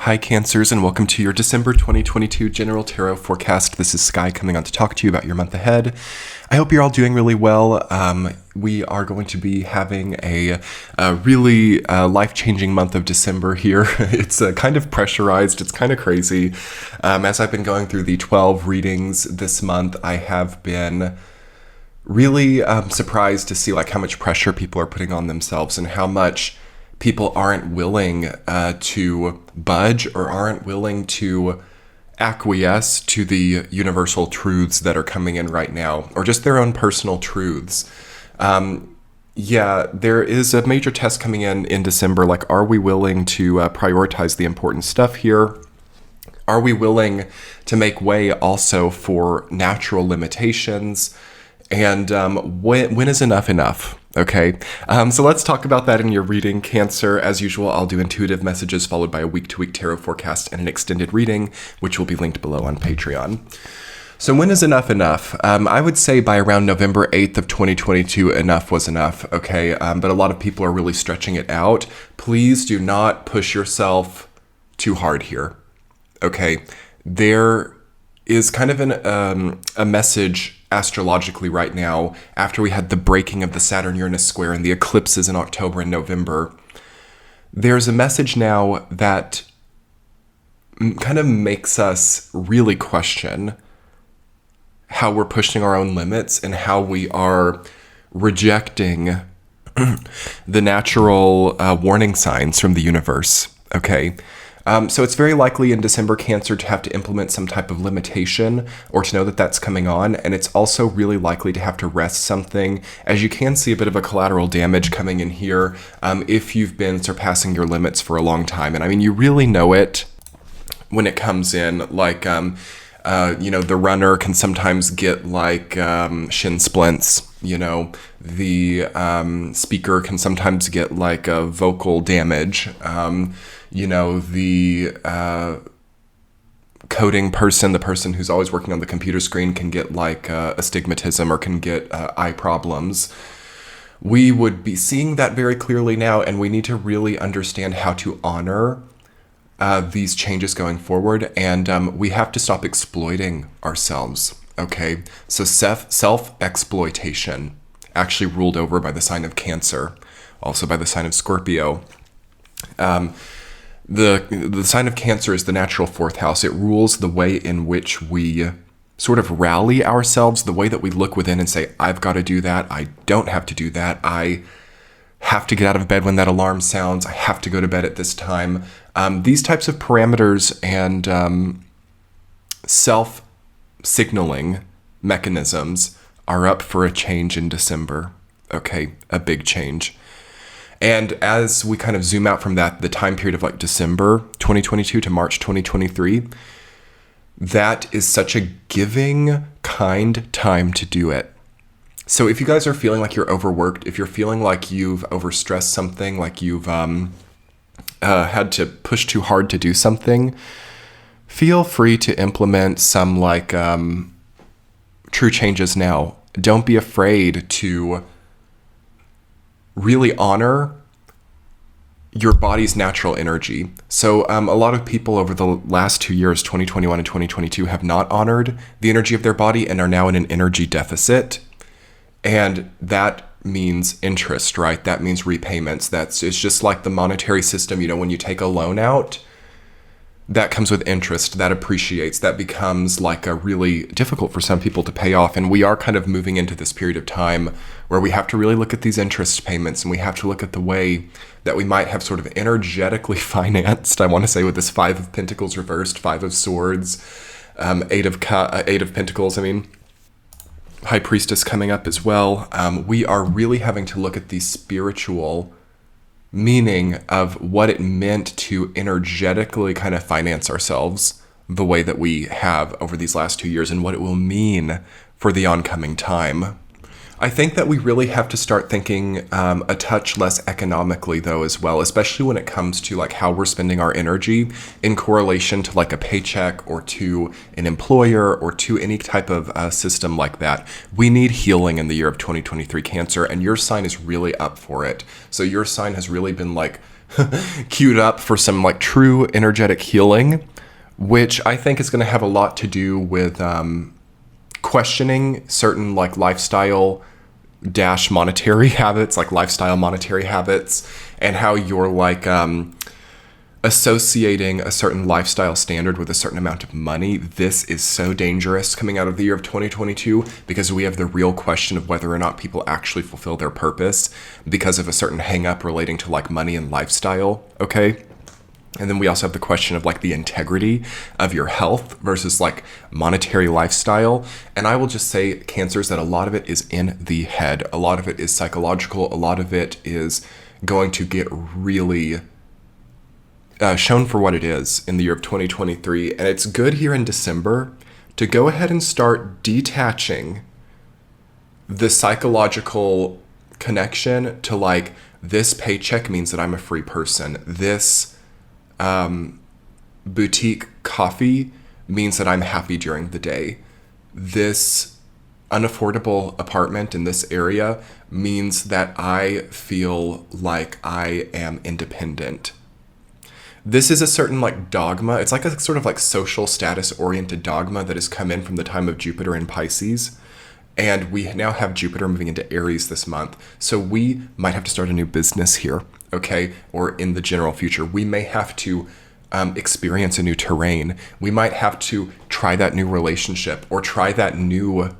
Hi, Cancers, and welcome to your December 2022 General Tarot Forecast. This is Sky coming on to talk to you about your month ahead. I hope you're all doing really well. We are going to be having a really life-changing month of December here. It's kind of pressurized. It's kind of crazy. As I've been going through the 12 readings this month, I have been really surprised to see how much pressure people are putting on themselves and how much people aren't willing to budge or aren't willing to acquiesce to the universal truths that are coming in right now, or just their own personal truths. There is a major test coming in December. Are we willing to prioritize the important stuff here? Are we willing to make way also for natural limitations? And when is enough enough? Okay, so let's talk about that in your reading, Cancer. As usual, I'll do intuitive messages followed by a week-to-week tarot forecast and an extended reading, which will be linked below on Patreon. So when is enough enough? I would say by around November 8th of 2022, enough was enough, okay? But a lot of people are really stretching it out. Please do not push yourself too hard here, okay? There is kind of a message astrologically right now, after we had the breaking of the Saturn-Uranus square and the eclipses in October and November. There's a message now that kind of makes us really question how we're pushing our own limits and how we are rejecting the natural warning signs from the universe, okay? So it's very likely in December, Cancer, to have to implement some type of limitation or to know that that's coming on. And it's also really likely to have to rest something, as you can see a bit of a collateral damage coming in here if you've been surpassing your limits for a long time. And I mean, you really know it when it comes in, the runner can sometimes get shin splints, the speaker can sometimes get a vocal damage, the coding person, the person who's always working on the computer screen can get astigmatism or can get eye problems. We would be seeing that very clearly now, and we need to really understand how to honor these changes going forward, and we have to stop exploiting ourselves, okay? So self-exploitation, actually ruled over by the sign of Cancer, also by the sign of Scorpio. The sign of Cancer is the natural fourth house. It rules the way in which we sort of rally ourselves, the way that we look within and say, I've got to do that, I don't have to do that, I have to get out of bed when that alarm sounds, I have to go to bed at this time. These types of parameters and self-signaling mechanisms are up for a change in December. Okay, a big change. And as we kind of zoom out from that, the time period of December 2022 to March 2023, that is such a giving, kind time to do it. So if you guys are feeling like you're overworked, if you're feeling like you've overstressed something, like you've had to push too hard to do something, feel free to implement some true changes now. Don't be afraid to really honor your body's natural energy. So a lot of people over the last 2 years, 2021 and 2022, have not honored the energy of their body and are now in an energy deficit. And that means interest, right? That means repayments. It's just like the monetary system, when you take a loan out, that comes with interest, that appreciates, that becomes a really difficult for some people to pay off. And we are kind of moving into this period of time where we have to really look at these interest payments, and we have to look at the way that we might have sort of energetically financed, I want to say, with this Five of Pentacles reversed, Five of Swords, Eight of Pentacles, High Priestess coming up as well. We are really having to look at the spiritual meaning of what it meant to energetically kind of finance ourselves the way that we have over these last 2 years and what it will mean for the oncoming time. I think that we really have to start thinking a touch less economically, though, as well, especially when it comes to how we're spending our energy in correlation to a paycheck or to an employer or to any type of system like that. We need healing in the year of 2023, Cancer, and your sign is really up for it. So your sign has really been queued up for some like true energetic healing, which I think is going to have a lot to do with questioning certain like lifestyle dash monetary habits, like lifestyle monetary habits, and how you're like associating a certain lifestyle standard with a certain amount of money. This is so dangerous coming out of the year of 2022, because we have the real question of whether or not people actually fulfill their purpose because of a certain hang up relating to like money and lifestyle. Okay. And then we also have the question of like the integrity of your health versus like monetary lifestyle. And I will just say, Cancers, that a lot of it is in the head. A lot of it is psychological. A lot of it is going to get really shown for what it is in the year of 2023. And it's good here in December to go ahead and start detaching the psychological connection to like, this paycheck means that I'm a free person. This boutique coffee means that I'm happy during the day. This unaffordable apartment in this area means that I feel like I am independent. This is a certain like dogma. It's like a sort of like social status oriented dogma that has come in from the time of Jupiter in Pisces. And we now have Jupiter moving into Aries this month. So we might have to start a new business here, okay? Or in the general future, we may have to experience a new terrain. We might have to try that new relationship or try that new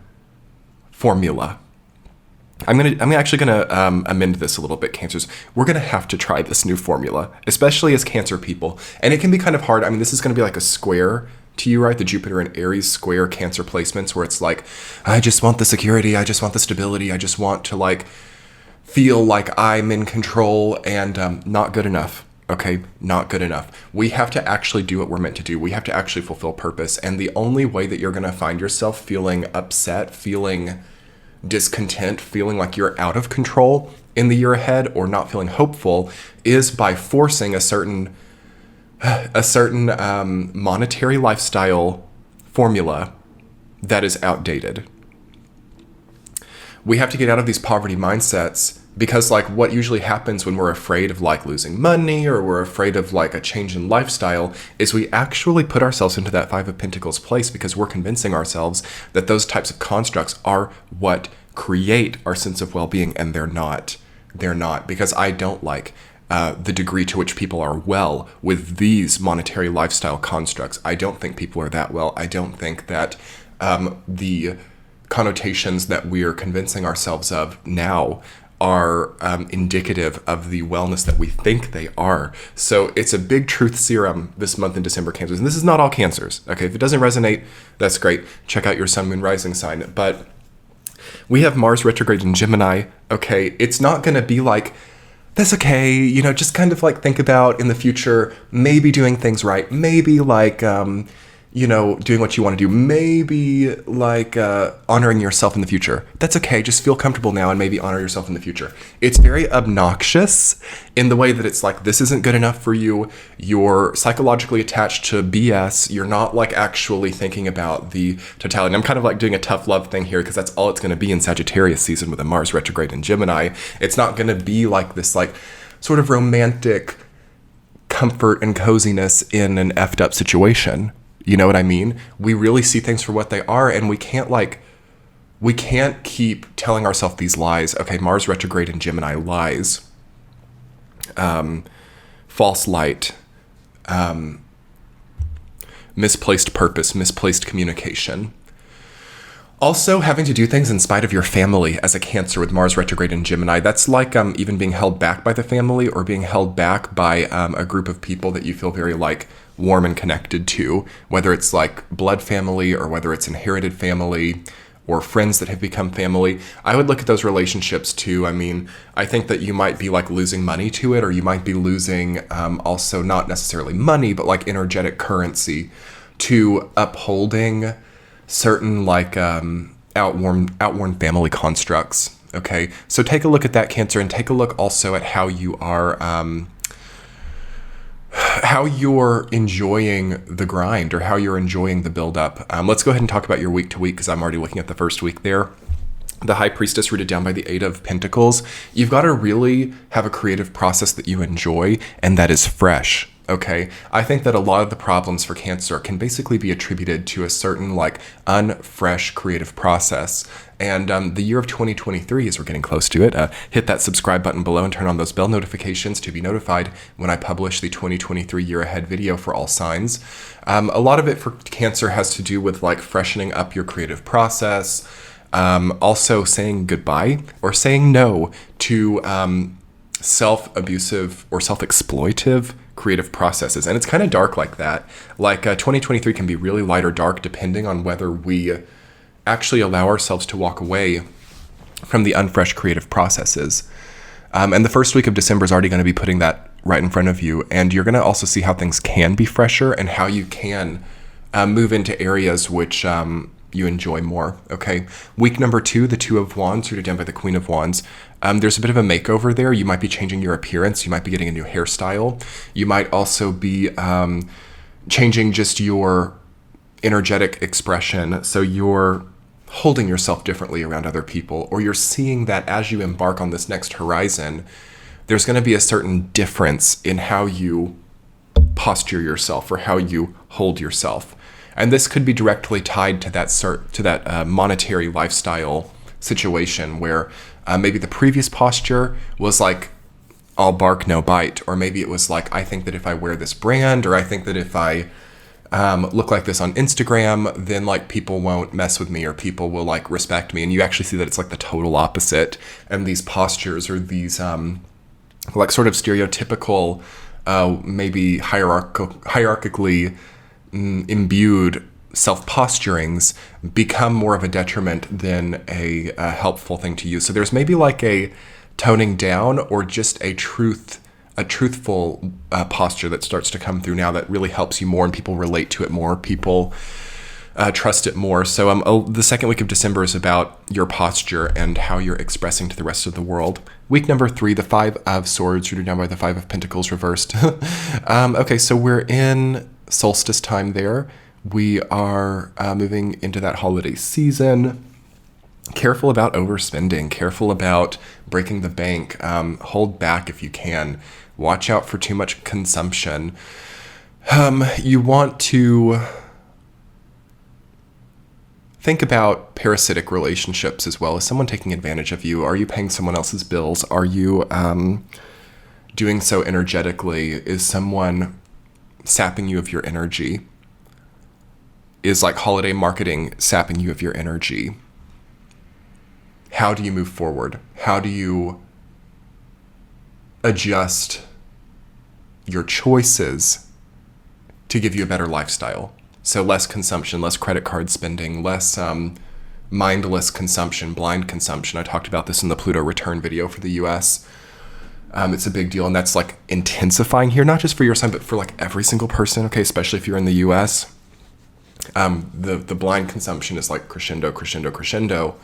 formula. I'm actually gonna amend this a little bit, Cancers. We're gonna have to try this new formula, especially as Cancer people. And it can be kind of hard. I mean, this is gonna be like a square to you, right? The Jupiter and Aries square Cancer placements, where it's like, I just want the security, I just want the stability, I just want to like feel like I'm in control, and not good enough. Okay, not good enough. We have to actually do what we're meant to do. We have to actually fulfill purpose. And the only way that you're gonna find yourself feeling upset, feeling discontent, feeling like you're out of control in the year ahead, or not feeling hopeful, is by forcing a certain monetary lifestyle formula that is outdated. We have to get out of these poverty mindsets, because like what usually happens when we're afraid of like losing money, or we're afraid of like a change in lifestyle, is we actually put ourselves into that Five of Pentacles place, because we're convincing ourselves that those types of constructs are what create our sense of well-being, and they're not. They're not, because I don't like the degree to which people are well with these monetary lifestyle constructs. I don't think people are that well. I don't think that the connotations that we're convincing ourselves of now are indicative of the wellness that we think they are. So it's a big truth serum this month in December, Cancers. And this is not all Cancers. Okay, if it doesn't resonate, that's great. Check out your Sun, Moon, Rising sign. But we have Mars retrograde in Gemini. Okay, it's not going to be like, that's okay, you know, just kind of like think about in the future, maybe doing things right, maybe like, you know, doing what you want to do, maybe like honoring yourself in the future. That's okay, just feel comfortable now and maybe honor yourself in the future. It's very obnoxious in the way that it's like, this isn't good enough for you, you're psychologically attached to BS, you're not like actually thinking about the totality. And I'm kind of like doing a tough love thing here, because that's all it's going to be in Sagittarius season with a Mars retrograde in Gemini. It's not going to be like this like sort of romantic comfort and coziness in an effed up situation. You know what I mean? We really see things for what they are, and we can't keep telling ourselves these lies. Okay, Mars retrograde in Gemini, lies, false light, misplaced purpose, misplaced communication. Also, having to do things in spite of your family as a Cancer with Mars retrograde in Gemini. That's like even being held back by the family, or being held back by a group of people that you feel very like warm and connected to, whether it's like blood family, or whether it's inherited family, or friends that have become family. I would look at those relationships too. I mean, I think that you might be like losing money to it, or you might be losing also not necessarily money, but like energetic currency to upholding certain like outworn family constructs. Okay, so take a look at that, Cancer, and take a look also at how you are how you're enjoying the grind, or how you're enjoying the buildup. Let's go ahead and talk about your week to week, because I'm already looking at the first week there. the High Priestess rooted down by the Eight of Pentacles, you've got to really have a creative process that you enjoy and that is fresh. Okay, I think that a lot of the problems for Cancer can basically be attributed to a certain like unfresh creative process. And the year of 2023, as we're getting close to it, hit that subscribe button below and turn on those bell notifications to be notified when I publish the 2023 year ahead video for all signs. A lot of it for Cancer has to do with like freshening up your creative process. Also saying goodbye or saying no to self-abusive or self-exploitive creative processes. And it's kind of dark like that. Like 2023 can be really light or dark depending on whether we actually allow ourselves to walk away from the unfresh creative processes. And the first week of December is already going to be putting that right in front of you. And you're going to also see how things can be fresher and how you can move into areas which you enjoy more. Okay. Week number 2, the Two of Wands, rooted down by the Queen of Wands. There's a bit of a makeover there. You might be changing your appearance. You might be getting a new hairstyle. You might also be changing just your energetic expression. So you're holding yourself differently around other people, or you're seeing that as you embark on this next horizon, there's going to be a certain difference in how you posture yourself or how you hold yourself. And this could be directly tied to that monetary lifestyle situation where maybe the previous posture was like all bark, no bite, or maybe it was like, I think that if I wear this brand, or I think that if I look like this on Instagram, then like people won't mess with me or people will like respect me. And you actually see that it's like the total opposite. And these postures or these like sort of stereotypical, maybe hierarchically imbued self-posturings become more of a detriment than a helpful thing to use. So there's maybe like a toning down or just a truthful posture that starts to come through now that really helps you more, and people relate to it more. People trust it more. So the second week of December is about your posture and how you're expressing to the rest of the world. Week number 3, the Five of Swords, rooted down by the Five of Pentacles reversed. Okay, so we're in solstice time there. We are moving into that holiday season. Careful about overspending. Careful about breaking the bank. Hold back if you can. Watch out for too much consumption. You want to think about parasitic relationships as well. Is someone taking advantage of you? Are you paying someone else's bills? Are you doing so energetically? Is someone sapping you of your energy? Is like holiday marketing sapping you of your energy? How do you move forward? How do you adjust your choices to give you a better lifestyle? So less consumption, less credit card spending, less mindless consumption, blind consumption. I talked about this in the Pluto return video for the US. It's a big deal, and that's like intensifying here, not just for your sign, but for like every single person, okay, especially if you're in the US. The blind consumption is like crescendo, crescendo, crescendo.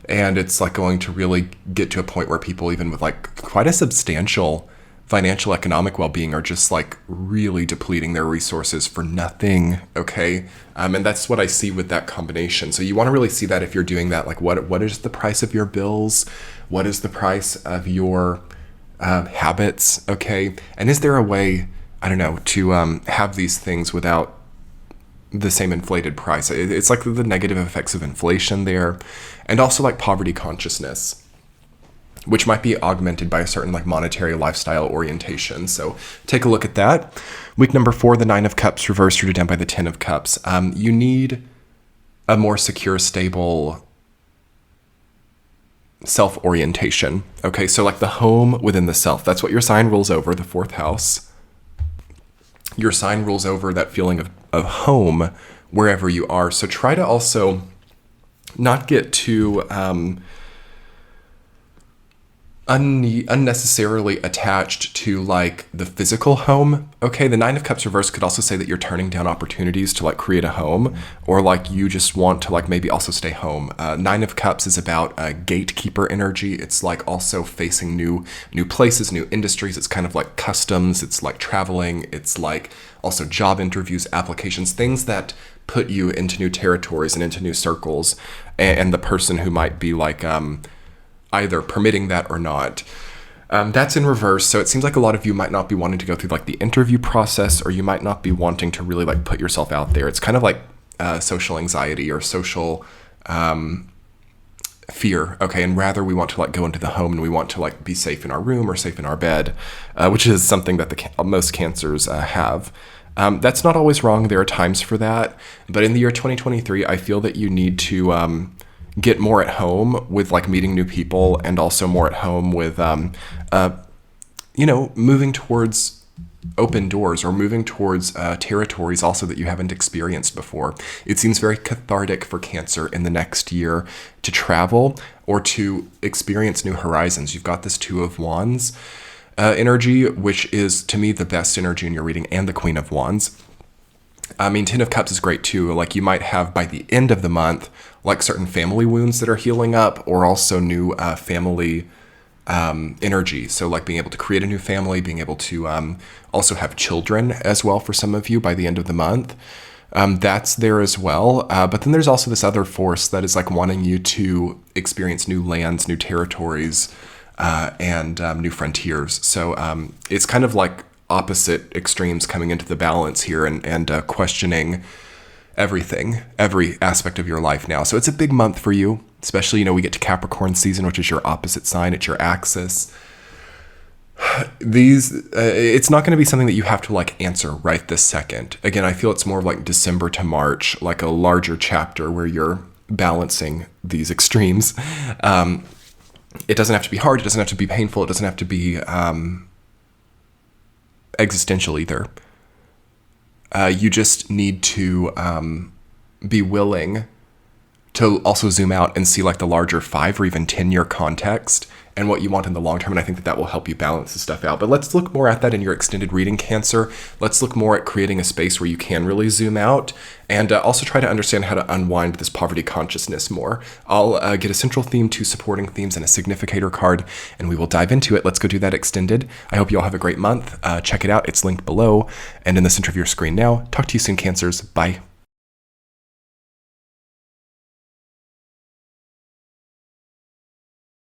And it's like going to really get to a point where people, even with like quite a substantial financial economic well-being, are just like really depleting their resources for nothing. Okay. And that's what I see with that combination. So you want to really see that if you're doing that, like what is the price of your bills? What is the price of your habits? Okay. And is there a way, I don't know, to have these things without the same inflated price? It's like the negative effects of inflation there, and also like poverty consciousness, which might be augmented by a certain like monetary lifestyle orientation. So take a look at that. Week number 4, the Nine of Cups reversed, rooted down by the Ten of Cups. You need a more secure, stable self-orientation. Okay, so like the home within the self, that's what your sign rules over, the 4th house. Your sign rules over that feeling of home wherever you are. So try to also not get too unnecessarily attached to like the physical home. Okay, the Nine of Cups reverse could also say that you're turning down opportunities to like create a home, or like you just want to like maybe also stay home. Nine of Cups is about gatekeeper energy. It's like also facing new places, new industries. It's kind of like customs. It's like traveling. It's like also job interviews, applications, things that put you into new territories and into new circles. And the person who might be like either permitting that or not. That's in reverse. So it seems like a lot of you might not be wanting to go through like the interview process, or you might not be wanting to really like put yourself out there. It's kind of like social anxiety or social fear. Okay. And rather we want to like go into the home and we want to like be safe in our room or safe in our bed, which is something that most cancers have. That's not always wrong. There are times for that. But in the year 2023, I feel that you need to get more at home with like meeting new people, and also more at home with, moving towards open doors, or moving towards territories also that you haven't experienced before. It seems very cathartic for Cancer in the next year to travel or to experience new horizons. You've got this Two of Wands energy, which is to me the best energy in your reading, and the Queen of Wands. I mean, Ten of Cups is great too. Like you might have by the end of the month, like certain family wounds that are healing up, or also new family energy. So like being able to create a new family, being able to also have children as well for some of you by the end of the month. That's there as well. But then there's also this other force that is like wanting you to experience new lands, new territories, and new frontiers. So it's kind of like opposite extremes coming into the balance here, and questioning everything, every aspect of your life now. So it's a big month for you, especially, we get to Capricorn season, which is your opposite sign. It's your axis. It's not going to be something that you have to like answer right this second. Again, I feel it's more like December to March, like a larger chapter where you're balancing these extremes. It doesn't have to be hard. It doesn't have to be painful. It doesn't have to be existential either. You just need to be willing to also zoom out and see like the larger 5 or even 10-year context and what you want in the long term. And I think that will help you balance this stuff out. But let's look more at that in your extended reading, Cancer. Let's look more at creating a space where you can really zoom out, and also try to understand how to unwind this poverty consciousness more. I'll get a central theme, 2 supporting themes, and a significator card, and we will dive into it. Let's go do that extended. I hope you all have a great month. Check it out. It's linked below and in the center of your screen now. Talk to you soon, Cancers. Bye.